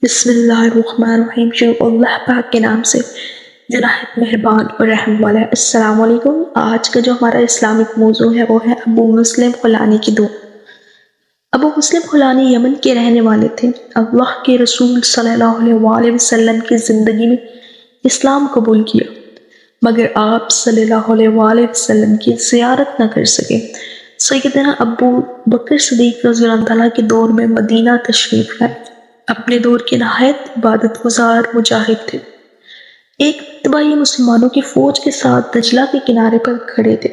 بسم اللہ الرحمن الرحیم۔ شروع اللہ پاک کے نام سے جو نہایت مہربان اور رحم والا ہے۔ السلام علیکم۔ آج کا جو ہمارا اسلامک موضوع ہے وہ ہے ابو مسلم خولانی کی دعا۔ ابو مسلم خولانی یمن کے رہنے والے تھے۔ اللہ کے رسول صلی اللہ علیہ وسلم کی زندگی میں اسلام قبول کیا، مگر آپ صلی اللہ علیہ وسلم کی زیارت نہ کر سکے۔ سیدنا ابو بکر صدیق رضی اللہ عنہ کے دور میں مدینہ تشریف لائے۔ اپنے دور کے نہایت عبادت گزار مجاہد تھے۔ ایک مرتبہ یہ مسلمانوں کی فوج کے ساتھ دجلہ کے کنارے پر کھڑے تھے۔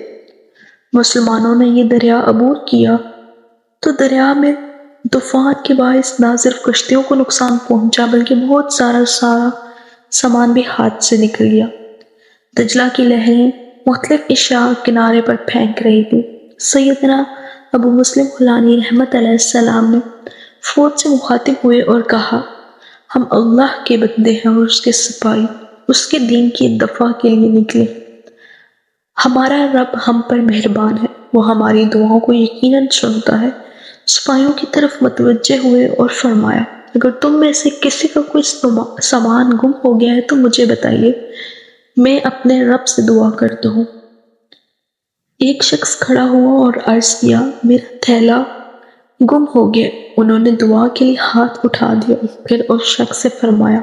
مسلمانوں نے یہ دریا عبور کیا تو دریا میں طوفان کے باعث نہ صرف کشتیوں کو نقصان پہنچا بلکہ بہت سارا سامان بھی ہاتھ سے نکل گیا۔ دجلہ کی لہریں مختلف اشیاء کنارے پر پھینک رہی تھی۔ سیدنا ابو مسلم خولانی رحمت علیہ السلام نے فوج سے مخاطب ہوئے اور کہا، ہم اللہ کے بندے ہیں اور اس کے سپاہی، اس کے دین کی دفاع کے لیے نکلے۔ ہمارا رب ہم پر مہربان ہے، وہ ہماری دعاؤں کو یقیناً سنتا ہے۔ سپاہیوں کی طرف متوجہ ہوئے اور فرمایا، اگر تم میں سے کسی کا کوئی سامان گم ہو گیا ہے تو مجھے بتائیے، میں اپنے رب سے دعا کرتا ہوں۔ ایک شخص کھڑا ہوا اور عرض کیا، میرا تھیلا گم ہو گیا۔ انہوں نے دعا کے لیے ہاتھ اٹھا دیا، پھر اس شخص سے فرمایا،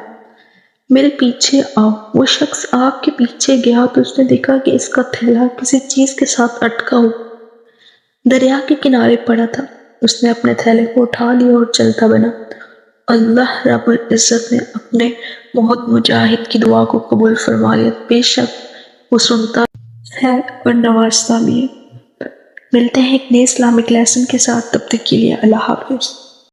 میرے پیچھے آؤ۔ وہ شخص آپ کے پیچھے گیا تو اس نے دیکھا کہ اس کا تھیلا کسی چیز کے ساتھ اٹکا ہوا دریا کے کنارے پڑا تھا۔ اس نے اپنے تھیلے کو اٹھا لیا اور چلتا بنا۔ اللہ رب العزت نے اپنے بہت مجاہد کی دعا کو قبول فرما لیا۔ بے شک وہ سنتا ہے اور نوازتا بھی ہے۔ ملتے ہیں ایک نئے اسلامک لیسن کے ساتھ، تب تک کے لیے اللہ حافظ۔